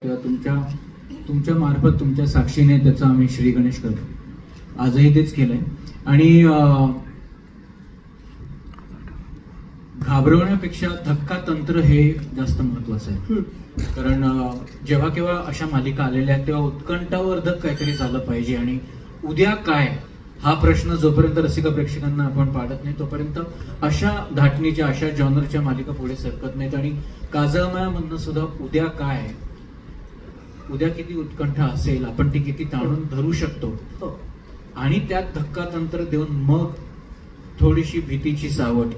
किंवा तुमच्या मार्फत तुमच्या साक्षीने त्याचा आम्ही श्री गणेश करतो. आजही तेच केलंय. आणि घाबरवण्यापेक्षा धक्का तंत्र हे जास्त महत्वाचं आहे. कारण जेव्हा केव्हा अशा मालिका आलेल्या आहेत तेव्हा उत्कंठावर्धक काहीतरी झालं पाहिजे. आणि उद्या काय हा प्रश्न जोपर्यंत रसिका प्रेक्षकांना आपण पाडत नाही तोपर्यंत अशा धाटणीच्या अशा जॉनरच्या मालिका पुढे सरकत नाहीत. आणि काजळमायामधनं सुद्धा उद्या काय, उद्या किती उत्कंठा असेल, आपण ती किती ताणून धरू शकतो आणि त्यात धक्का तंत्र देऊन मग थोडीशी भीतीची सावट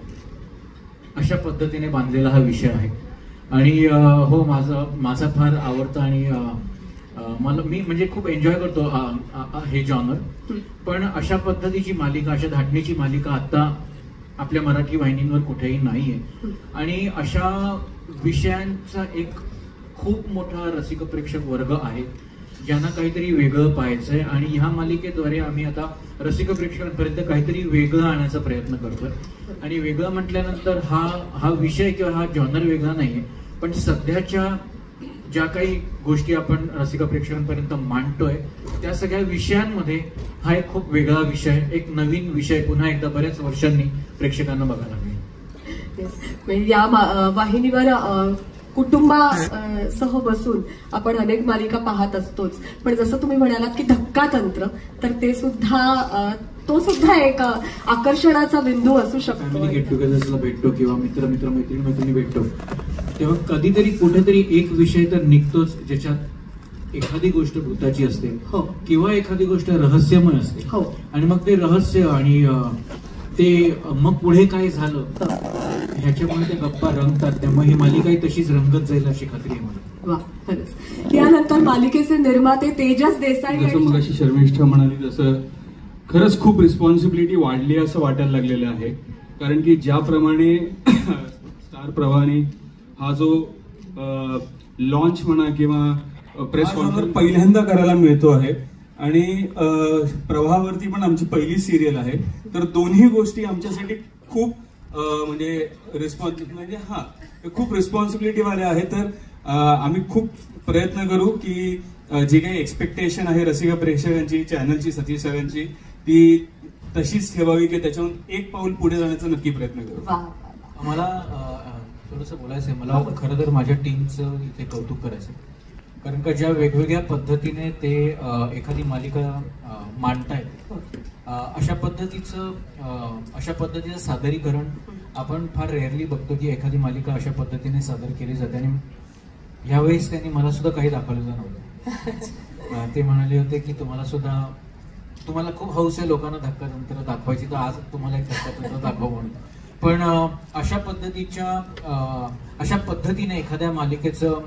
अशा पद्धतीने बांधलेला हा विषय आहे. आणि हो, माझा फार आवडता आणि मी म्हणजे खूप एन्जॉय करतो हे जॉनर. पण अशा पद्धतीची मालिका, अशा धाटणीची मालिका आता आपल्या मराठी वाहिनींवर कुठेही नाहीये. आणि अशा विषयांचा एक खूप मोठा रसिक प्रेक्षक वर्ग आहे ज्यांना काहीतरी वेगळं पाहायचंय. आणि ह्या मालिकेद्वारे आम्ही आता रसिक प्रेक्षकांपर्यंत काहीतरी वेगळं आणण्याचा प्रयत्न करतोय. आणि वेगळं म्हटल्यानंतर हा विषय किंवा हा जॉनर वेगळा नाहीये, पण सध्याच्या ज्या काही गोष्टी आपण रसिक प्रेक्षकांपर्यंत मांडतोय त्या सगळ्या विषयांमध्ये हा एक खूप वेगळा विषय, एक नवीन विषय पुन्हा एकदा बऱ्याच वर्षांनी प्रेक्षकांना बघायला मिळेल. म्हणजे या वाहिनीवर कुटुंबासह बसून आपण अनेक मालिका पाहत असतोच, पण जसं तुम्ही म्हणालात की धक्का तंत्र, तर तो सुद्धा एक आकर्षणाचा बिंदू असू शकतो. फॅमिली गेट टुगेदर्सला भेटतो किंवा मैत्रिणी भेटतो तेव्हा कधीतरी कुठेतरी एक विषय तर निघतोच ज्याच्यात एखादी गोष्ट भूताची असते किंवा एखादी गोष्ट रहस्यमय असते. आणि मग ते रहस्य आणि ते मग पुढे काय झालं ह्याच्यामुळे त्या गप्पा रंगतात. त्यामुळे ही मालिकाही तशीच रंगत जाईल अशी खात्री आहे मला. त्यानंतर मालिकेचे निर्माते तेजस देसाई, जसं मगाशी शर्मिष्ठा म्हणाली तसं खरंच खूप रिस्पॉन्सिबिलिटी वाढली असं वाटायला लागलेलं आहे. कारण की ज्याप्रमाणे स्टार प्रवाहाने हा जो लॉन्च म्हणा किंवा प्रेस कॉन्फरन्स पहिल्यांदा करायला मिळतो आहे आणि प्रवाहावरती पण आमची पहिली सिरियल आहे, तर दोन्ही गोष्टी आमच्यासाठी खूप म्हणजे खूप रिस्पॉन्सिबिलिटी वाल्या आहेत. तर आम्ही खूप प्रयत्न करू की जी काही एक्सपेक्टेशन आहे रसिका प्रेक्षकांची, चॅनलची, सतीश सरांची, ती तशीच ठेवावी की त्याच्याहून एक पाऊल पुढे जाण्याचा नक्की प्रयत्न करू. मला थोडंसं बोलायचंय. मला खरं तर माझ्या टीमचं इथे कौतुक करायचं, कारण का ज्या वेगवेगळ्या पद्धतीने ते एखादी मालिका मांडतायत अशा पद्धतीचं सादरीकरण आपण फार रेअरली बघतो की एखादी मालिका अशा पद्धतीने सादर केली जाते. आणि यावेळेस त्यांनी मला सुद्धा काही दाखवलेलं नव्हतं. ते म्हणाले होते की तुम्हाला खूप हौस आहे लोकांना धक्का तंत्र दाखवायची, तर आज तुम्हाला एक धक्का तंत्र दाखवा म्हणून. पण अशा पद्धतीने एखाद्या मालिकेचं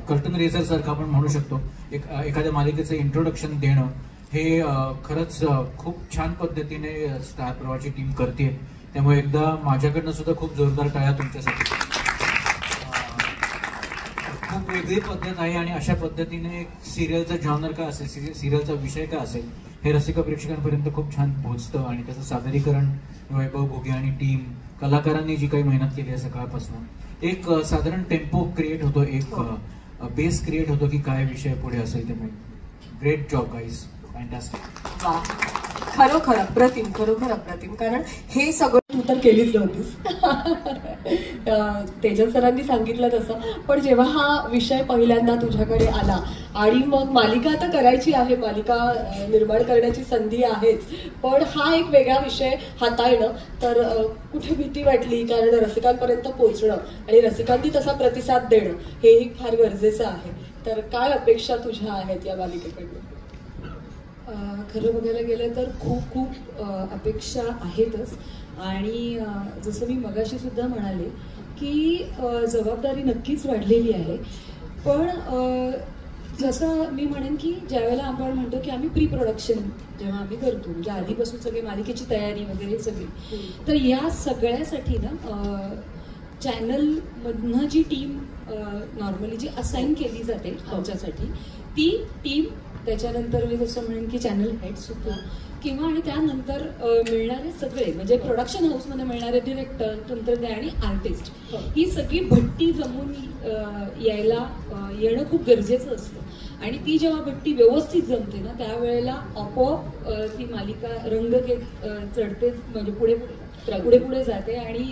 कर्टन रेझर सारखं आपण म्हणू शकतो, एखाद्या मालिकेचं इंट्रोडक्शन देणं हे खरंच खूप छान पद्धतीने स्टार प्रवाहाची टीम करते. त्यामुळे एकदा माझ्याकडनं सुद्धा खूप जोरदार टाळ्या तुमच्यासाठी. खूप वेगळी पद्धत आहे आणि अशा पद्धतीने सिरियलचा जॉनर काय असेल, सिरियलचा विषय काय असेल हे रसिका प्रेक्षकांपर्यंत खूप छान पोहोचतं. आणि त्याचं सादरीकरण वैभव घुगे आणि टीम, कलाकारांनी जी काही मेहनत केली आहे सकाळपासून, एक साधारण टेम्पो क्रिएट होतो, एक बेस क्रिएट होतो की काय विषय पुढे असेल. त्यामुळे ग्रेट जॉब गाईज, फॅन्टास्टिक. खरोखर अप्रतिम. कारण हे सगळं तू तर केलीच नव्हतीस, तेजस सरांनी सांगितलं तसं. पण जेव्हा हा विषय पहिल्यांदा तुझ्याकडे आला आणि मग मालिका आता करायची आहे, मालिका निर्माण करण्याची संधी आहेच, पण हा एक वेगळा विषय हाताळणं, तर कुठे भीती वाटली? कारण रसिकांपर्यंत पोहोचणं आणि रसिकांनी तसा प्रतिसाद देणं हेही फार गरजेचं आहे. तर काय अपेक्षा तुझ्या आहेत या मालिकेकडून? खरं बघायला गेलं तर खूप अपेक्षा आहेतच. आणि जसं मी मगाशी सुद्धा म्हणाले की जबाबदारी नक्कीच वाढलेली आहे. पण जसं मी म्हणेन की ज्यावेळेला आपण म्हणतो की आम्ही प्री प्रोडक्शन जेव्हा आम्ही करतो, म्हणजे आधीपासून सगळी मालिकेची तयारी वगैरे सगळी, तर या सगळ्यासाठी ना चॅनलमधनं जी टीम नॉर्मली जी असाइन केली जाते आमच्यासाठी ती टीम, त्याच्यानंतर मी जसं म्हणेन की चॅनल हेड सुद्धा, किंवा आणि त्यानंतर मिळणारे सगळे म्हणजे प्रोडक्शन हाऊसमध्ये मिळणारे डिरेक्टर, तंत्रज्ञ आणि आर्टिस्ट, ही सगळी भट्टी जमून येणं खूप गरजेचं असतं. आणि ती जेव्हा भट्टी व्यवस्थित जमते ना त्यावेळेला आपोआप ती मालिका रंग घेत चढते, म्हणजे पुढे जाते. आणि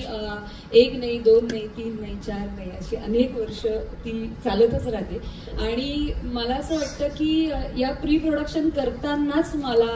1 नाही, 2 नाही, 3 नाही, 4 नाही, अशी अनेक वर्ष ती चालतच राहते. आणि मला असं वाटतं की या प्री प्रोडक्शन करतानाच मला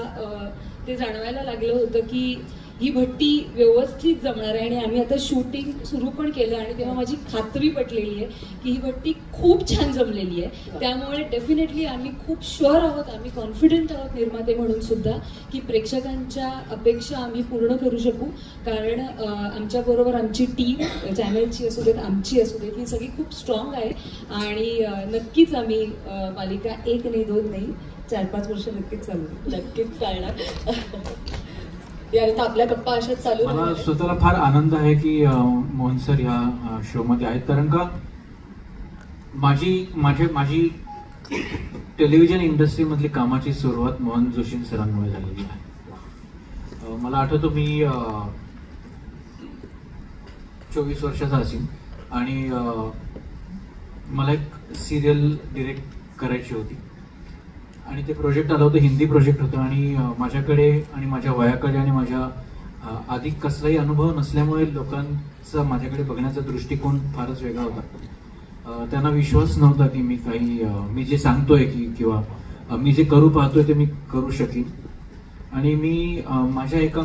ते जाणवायला लागलं होतं की ही भट्टी व्यवस्थित जमणार आहे. आणि आम्ही आता शूटिंग सुरू पण केलं आणि तेव्हा माझी खात्री पटलेली आहे की ही भट्टी खूप छान जमलेली आहे. त्यामुळे डेफिनेटली आम्ही खूप शुअर आहोत, आम्ही कॉन्फिडंट आहोत निर्माते म्हणून सुद्धा की प्रेक्षकांच्या अपेक्षा आम्ही पूर्ण करू शकू. कारण आमच्याबरोबर आमची टीम, चॅनलची असू देत, आमची असू देत, ही सगळी खूप स्ट्रॉंग आहे. आणि नक्कीच आम्ही मालिका 1 नाही, 2 नाही, 4-5 वर्ष नक्कीच चालणार. यार आपल्या गप्पा अशाच चालू. मला स्वतःला फार आनंद आहे की मोहन सर ह्या शो मध्ये आहेत, कारण का माझी टेलिव्हिजन इंडस्ट्री मधली कामाची सुरुवात मोहन जोशी सरांमुळे झालेली आहे. मला आठवतो मी 24 वर्षाचा असेल आणि मला एक सिरियल डिरेक्ट करायची होती आणि ते प्रोजेक्ट आलं होतं, हिंदी प्रोजेक्ट होतं. आणि माझ्याकडे आणि माझ्या वयाकडे आणि माझ्या आधी कसलाही अनुभव नसल्यामुळे लोकांचा माझ्याकडे बघण्याचा दृष्टिकोन फारच वेगळा होता. त्यांना विश्वास नव्हता की मी जे सांगतोय किंवा मी जे करू पाहतोय ते मी करू शकीन. आणि मी माझ्या एका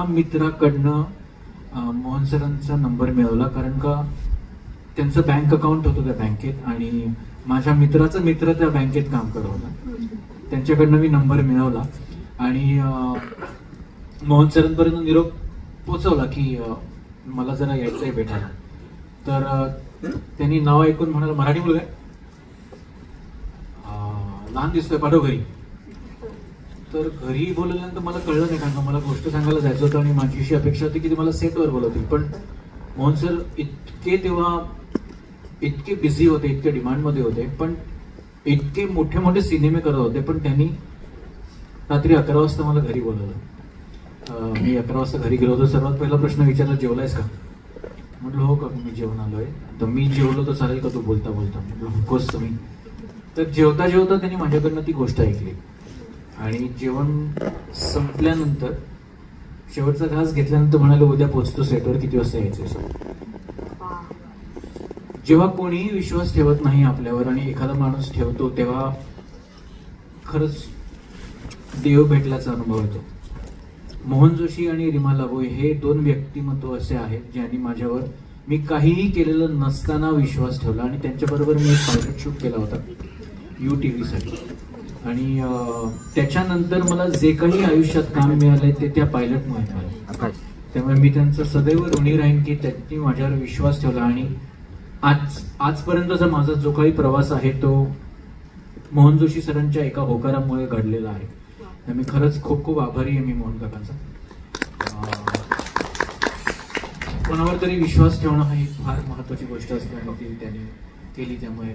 मित्राकडनं मोहन सरांचा नंबर मिळवला, कारण का त्यांचं बँक अकाउंट होतं त्या बँकेत आणि माझ्या मित्राचा मित्र त्या बँकेत काम करत होता. त्यांच्याकडनं मी नंबर मिळवला आणि मोहन सरांपर्यंत निरोप पोचवला की मला जरा यायचंय भेटायला. तर त्यांनी नाव ऐकून म्हणाला, मराठी मुलगा लहान दिसतोय, पाठव घरी. तर घरी बोलवल्यानंतर मला कळलं नाही, कारण मला गोष्ट सांगायला जायचं होतं आणि माझी अशी अपेक्षा होती की ते मला सेटवर बोलवतील. पण मोहन सर इतके बिझी होते, इतके डिमांडमध्ये होते, पण इतके मोठे मोठे सिनेमे करत होते, पण त्यांनी रात्री 11 वाजता मला घरी बोलवलं. मी 11 वाजता घरी गेलो होतो. सर्वात पहिला प्रश्न विचारला, जेवलायस का? म्हटलं हो का, मी जेवण आलोय. तर मी जेवलो तर चालेल का तू बोलता बोलता? म्हटलं ऑफकोर्स तुम्ही. तर जेवता जेवता त्यांनी माझ्याकडनं ती गोष्ट ऐकली आणि जेवण संपल्यानंतर शेवटचा घास घेतल्यानंतर म्हणाले, उद्या पोहोचतो सेटवर, किती वाजता यायचं? जेव्हा कोणीही विश्वास ठेवत नाही आपल्यावर आणि एखादा माणूस ठेवतो तेव्हा खरंच देव भेटल्याचा अनुभव येतो. मोहन जोशी आणि रीमा लागोई हे 2 व्यक्तिमत्व असे आहेत ज्यांनी माझ्यावर मी काहीही केलेलं नसताना विश्वास ठेवला. आणि त्यांच्याबरोबर मी एक पायलट शूट केला होता UTV साठी. आणि त्याच्यानंतर मला जे काही आयुष्यात काम मिळालंय ते त्या पायलटमुळे मिळालं. त्यामुळे मी त्यांचं सदैव ऋणी राहीन की त्यांनी माझ्यावर विश्वास ठेवला. आणि आजपर्यंतचा माझा जो काही प्रवास आहे तो मोहन जोशी सरांच्या एका होकारामुळे घडलेला आहे. मी खरंच खूप खूप आभारी आहे मी मोहन काकांचा. कोणावर तरी विश्वास ठेवणं ही फार महत्वाची गोष्ट असते आणि ती त्यांनी केली, त्यामुळे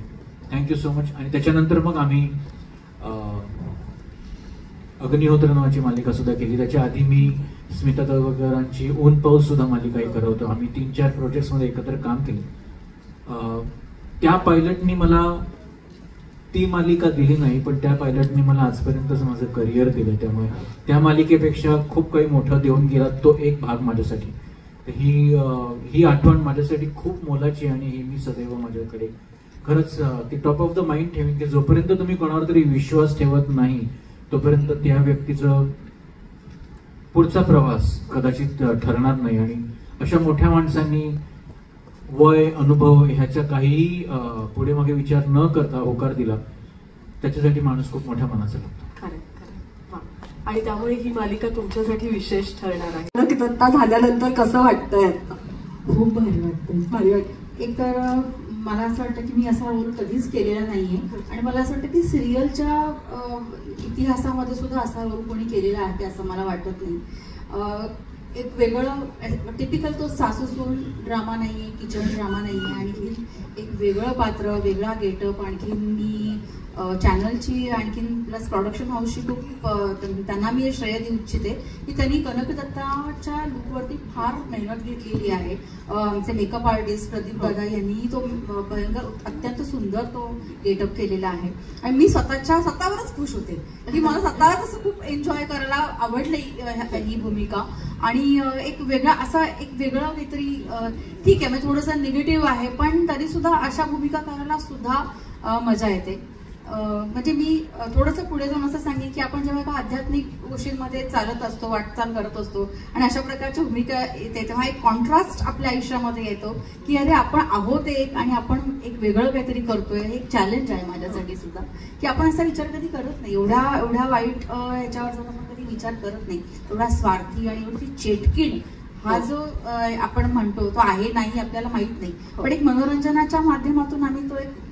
थँक्यू सो मच. आणि त्याच्यानंतर मग आम्ही अग्निहोत्र नावाची मालिका सुद्धा केली. त्याच्या आधी मी स्मिता तळवकरांची ऊन पाऊस सुद्धा मालिका करत होतो. आम्ही 3-4 प्रोजेक्ट्स मध्ये एकत्र काम केले. त्या पायलटनी मला ती मालिका दिली नाही, पण त्या पायलटनी मला आजपर्यंतच माझं करिअर दिलं. त्यामुळे त्या मालिकेपेक्षा खूप काही मोठं देऊन गेला तो एक भाग माझ्यासाठी. ही आठवण माझ्यासाठी खूप मोलाची आणि ही मी सदैव माझ्याकडे खरंच ती टॉप ऑफ द माइंड ठेवीन की जोपर्यंत तुम्ही कोणावर तरी विश्वास ठेवत नाही तोपर्यंत त्या व्यक्तीचं पुढचा प्रवास कदाचित ठरणार नाही. आणि अशा मोठ्या माणसांनी वय अनुभव ह्याच्या काहीही पुढे मागे विचार न करता होकार दिला, त्याच्यासाठी माणूस खूप मोठ्या मनाचा लागतो. आणि त्यामुळे ही मालिका तुमच्यासाठी विशेष ठरणार आहे. नक्की झाल्यानंतर कसं वाटतंय? खूप भारी वाटतं. एक तर मला असं वाटतं की मी असा रोल कधीच केलेला नाहीये आणि मला असं वाटतं की सिरियलच्या इतिहासामध्ये सुद्धा असा रोल कोणी केलेला आहे असं मला वाटत नाही. एक वेगळं टिपिकल तो सासू सून ड्रामा नाही आहे, किचन ड्रामा नाही आहे, आणखी एक वेगळं पात्र, वेगळा गेटअप. आणखीन मी चॅनलची आणखीन प्लस प्रोडक्शन हाऊसची खूप त्यांना मी श्रेय देऊ इच्छिते की त्यांनी कनक दत्ताच्या लुकवरती फार मेहनत घेतलेली आहे. आमचे मेकअप आर्टिस्ट प्रदीप दादा यांनी तो भयंकर अत्यंत सुंदर तो गेटअप केलेला आहे. आणि मी स्वतःवरच खुश होते की मला स्वतःला तसं खूप एन्जॉय करायला आवडली ही भूमिका. आणि एक वेगळं काहीतरी ठीक आहे म्हणजे थोडंसं निगेटिव्ह आहे, पण तरी सुद्धा अशा भूमिका करायला सुद्धा मजा येते. म्हणजे मी थोडंसं पुढे जाऊन असं सांगेन की आपण जेव्हा एका आध्यात्मिक गोष्टींमध्ये चालत असतो, वाटचाल करत असतो आणि अशा प्रकारची भूमिका येते तेव्हा एक कॉन्ट्रास्ट आपल्या आयुष्यामध्ये येतो की अरे आपण आहोत एक आणि आपण एक वेगळं काहीतरी करतोय. हे एक चॅलेंज आहे माझ्यासाठी सुद्धा की आपण असा विचार कधी करत नाही, एवढ्या वाईट ह्याच्यावर जाऊन आपण कधी विचार करत नाही. एवढा स्वार्थी आणि एवढी चेटकीण हा जो आपण म्हणतो तो आहे नाही आपल्याला माहित नाही, पण एक मनोरंजनाच्या माध्यमातून आम्ही तो एक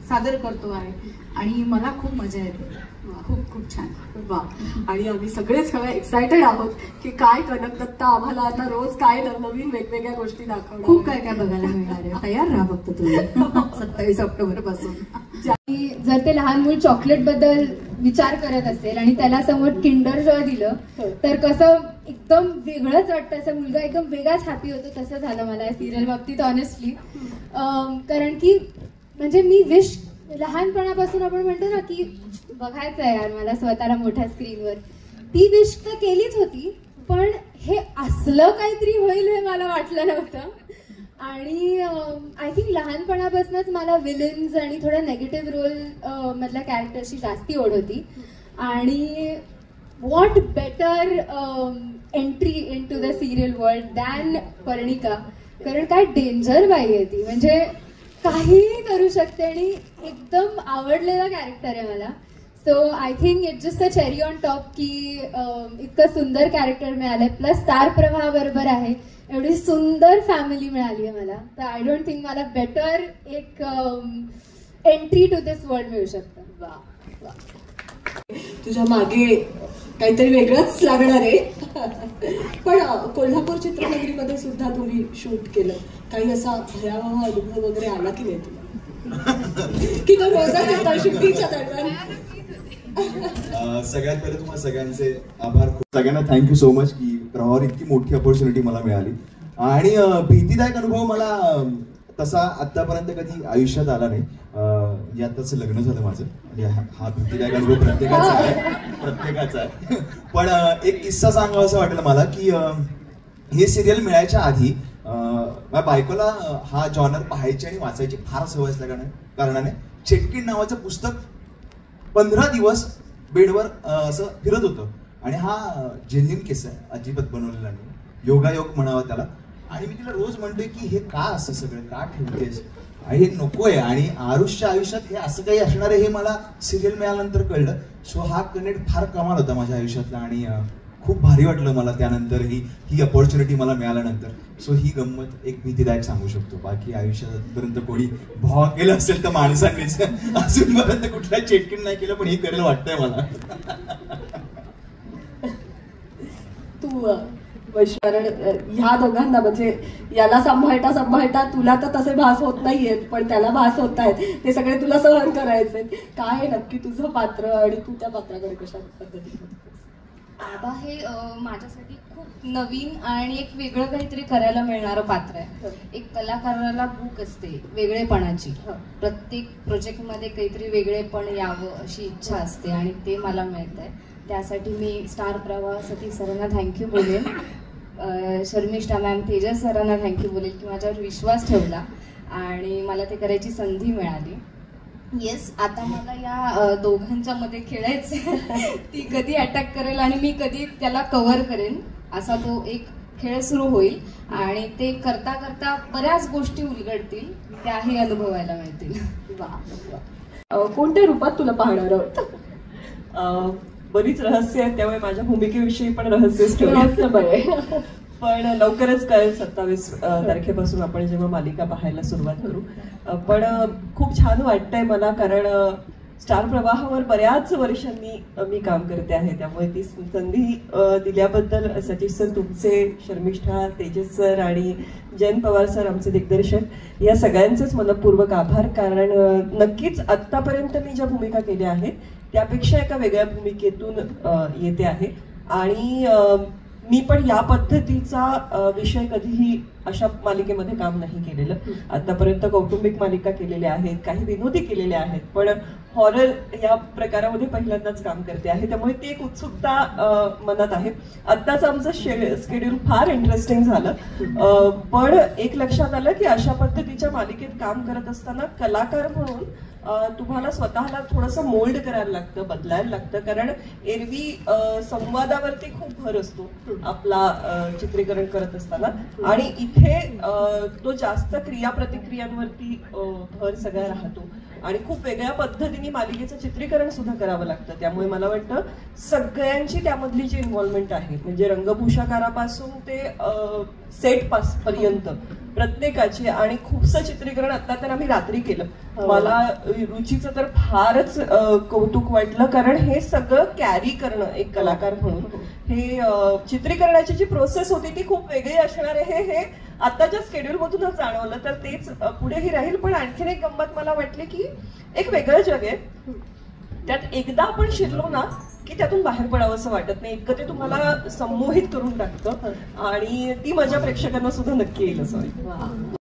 सादर करतो आहे आणि मला खूप मजा येते. खूप खूप छान. वा. आणि आम्ही सगळेच एक्सायटेड आहोत की काय कनक दत्ता आम्हाला आता रोज काय नवीन वेगवेगळ्या गोष्टी दाखवणार, खूप काय काय बघायला मिळणार आहे. तयार राहा फक्त तुम्ही 27 ऑक्टोबर पासून. जर ते लहान मूल चॉकलेट बद्दल विचार करत असेल आणि त्याला समोर किंडर जॉय दिलं तर कसं एकदम वेगळंच वाटतं, असं मुलगा एकदम वेगळाच हॅपी होतो. तसं झालं मला या सिरियल बाबतीत ऑनेस्टली. कारण की म्हणजे मी विश लहानपणापासून आपण म्हणतो ना की बघायचं आहे यार मला स्वतःला मोठ्या स्क्रीनवर, ती विश तर केलीच होती, पण हे असलं काहीतरी होईल हे मला वाटलं नव्हतं. आणि आय थिंक लहानपणापासूनच मला विलन्स आणि थोडा नेगेटिव्ह रोल मधल्या कॅरेक्टरची जास्ती ओढ होती. आणि what better entry into the serial world than Parnika. कारण काय डेंजर बाई आहे ती, म्हणजे काहीही करू शकते आणि एकदम आवडलेला कॅरेक्टर आहे मला. So I think it's just a cherry on top की इतकं सुंदर कॅरेक्टर मिळालंय, प्लस स्टार प्रवाह बरोबर आहे, एवढी सुंदर फॅमिली मिळाली आहे मला. तर आय डोंट थिंक मला बेटर एक एंट्री टू दिस वर्ल्ड मिळू शकतं. वा वा. तुझ्या मागे काहीतरी वेगळंच लागणार आहे. पण कोल्हापूर चित्रनगरीमध्ये सुद्धा तुम्ही शूट केलं, काही असा भयावह अनुभव वगैरे आला की नाही तुला की तो रोजच येतात शूटिंगच्या दरम्यान? सगळ्यात पहिले तुम्हाला सगळ्यांचे आभार. सगळ्यांना थँक्यू सो मच की प्रवाहावर इतकी मोठी अपॉर्च्युनिटी मला मिळाली. आणि भीतीदायक अनुभव मला तसा आतापर्यंत कधी आयुष्यात आला नाही. म्हणजे आताच लग्न झालं माझं, म्हणजे हा भीतीदायक अनुभव प्रत्येकाचा आहे. पण एक किस्सा सांगावा असं वाटलं मला की हे सिरियल मिळायच्या आधी माझ्या बायकोला हा जॉनर पाहायची आणि वाचायची फार सवय असल्या कारणाने चेटकीण नावाचं पुस्तक 15 दिवस बेडवर असं फिरत होतं. आणि हा जेन्युइन किस्सा आहे, अजिबात बनवलेला नाही, योगायोग म्हणावा त्याला. आणि मी तिला रोज म्हणतोय की हे का असं सगळं का ठेवतेस, हे नकोय. आणि आरुषच्या आयुष्यात हे असं काही असणार आहे हे मला सिरियल मिळाल्यानंतर कळलं. सो हा कनेक्ट फार कमाल होता माझ्या आयुष्यातला आणि खूप भारी वाटलं मला त्यानंतर ही अपॉर्च्युनिटी मला मिळाल्यानंतर. सो ही गंमत एक भीतीदायक सांगू शकतो. बाकी आयुष्यापर्यंत कोणी भाव केलं असेल तर माणसांनीच, अजूनपर्यंत कुठला चेटकीण नाही केलं, पण हे करेल वाटतंय मला. तू कारण ह्या दोघांना म्हणजे याला सांभाळता तुला तर तसे भास होत नाहीयेत, पण त्याला भास होत आहेत, ते सगळे तुला सहन करायचे. काय आहे नक्की तुझं पात्र आणि तू त्या पात्राकडे कशा पद्धतीने? बाबा हे माझ्यासाठी खूप नवीन आणि एक वेगळं काहीतरी करायला मिळणारं पात्र आहे. एक कलाकाराला भूक असते वेगळेपणाची, प्रत्येक प्रोजेक्टमध्ये काहीतरी वेगळेपण यावं अशी इच्छा असते आणि ते मला मिळत आहे. त्यासाठी मी स्टार प्रवाह सतीश सरांना थँक्यू बोलेन, शर्मिष्ठा मॅम, तेजस सरांना थँक्यू बोलेल की माझ्यावर विश्वास ठेवला आणि मला ते करायची संधी मिळाली. येस, आता मला या दोघांच्या मध्ये खेळायचं, ती कधी अटॅक करेल आणि मी कधी त्याला कव्हर करेन असा तो एक खेळ सुरू होईल. आणि ते करता करता बऱ्याच गोष्टी उलगडतील, त्याही अनुभवायला मिळतील. वा. कोणत्या रूपात तुला पाहणार आहोत? बरीच रहस्य आहेत, त्यामुळे माझ्या भूमिकेविषयी पण रहस्यच ठेवलं. पण लवकरच कळेल 27 तारखेपासून आपण जेव्हा मालिका पाहायला सुरुवात करू. पण खूप छान वाटतंय मला, कारण स्टार प्रवाहावर बऱ्याच वर्षांनी मी काम करते आहे, त्यामुळे ती संधी दिल्याबद्दल सतीश सर तुमचे, शर्मिष्ठा, तेजस सर आणि जयंत पवार सर आमचे दिग्दर्शक या सगळ्यांचेच मनपूर्वक आभार. कारण नक्कीच आत्तापर्यंत मी ज्या भूमिका केल्या आहेत त्यापेक्षा एका वेगळ्या भूमिकेतून येते आहे आणि मी पण या पद्धतीचा विषय कधीही अशा मालिकेमध्ये काम नाही केलेलं. आतापर्यंत कौटुंबिक मालिका केलेल्या आहेत, काही विनोदी केलेल्या आहेत, पण हॉरर या प्रकारामध्ये पहिल्यांदाच काम करते आहे, त्यामुळे ती एक उत्सुकता मनात आहे. आत्ताच आमचं स्केड्यूल फार इंटरेस्टिंग झालं, पण एक लक्षात आलं की अशा पद्धतीच्या मालिकेत काम करत असताना कलाकार म्हणून तुम्हाला स्वतःला थोडंसं मोल्ड करायला लागतं, बदलायला लागतं. कारण एरवी संवादावरती खूप भर असतो आपला चित्रीकरण करत असताना, आणि इथे तो जास्त क्रिया प्रतिक्रियांवरती भर सगळा राहतो आणि खूप वेगळ्या पद्धतीने मालिकेचं चित्रीकरण सुद्धा करावं लागतं. त्यामुळे मला वाटतं सगळ्यांची त्यामधली जी इन्व्हॉल्वमेंट आहे, म्हणजे रंगभूषाकारापासून ते सेट पास पर्यंत प्रत्येकाची, आणि खूपसं चित्रीकरण आता तर आम्ही रात्री केलं. मला रुचीचं तर फारच कौतुक वाटलं, कारण हे सगळं कॅरी करणं एक कलाकार म्हणून, हे चित्रीकरणाची जी प्रोसेस होती ती खूप वेगळी असणार आहे. हे आताच्या स्केड्यूल मधूनच जाणवलं, तर तेच पुढेही राहील. पण आणखीन एक गंमत मला वाटली की एक वेगळं जग आहे, त्यात एकदा आपण शिरलो ना की त्यातून बाहेर पडावं असं वाटत नाही, इतकं ते तुम्हाला संमोहित करून टाकतं आणि ती मजा प्रेक्षकांना सुद्धा नक्की येईल असं वाटतं.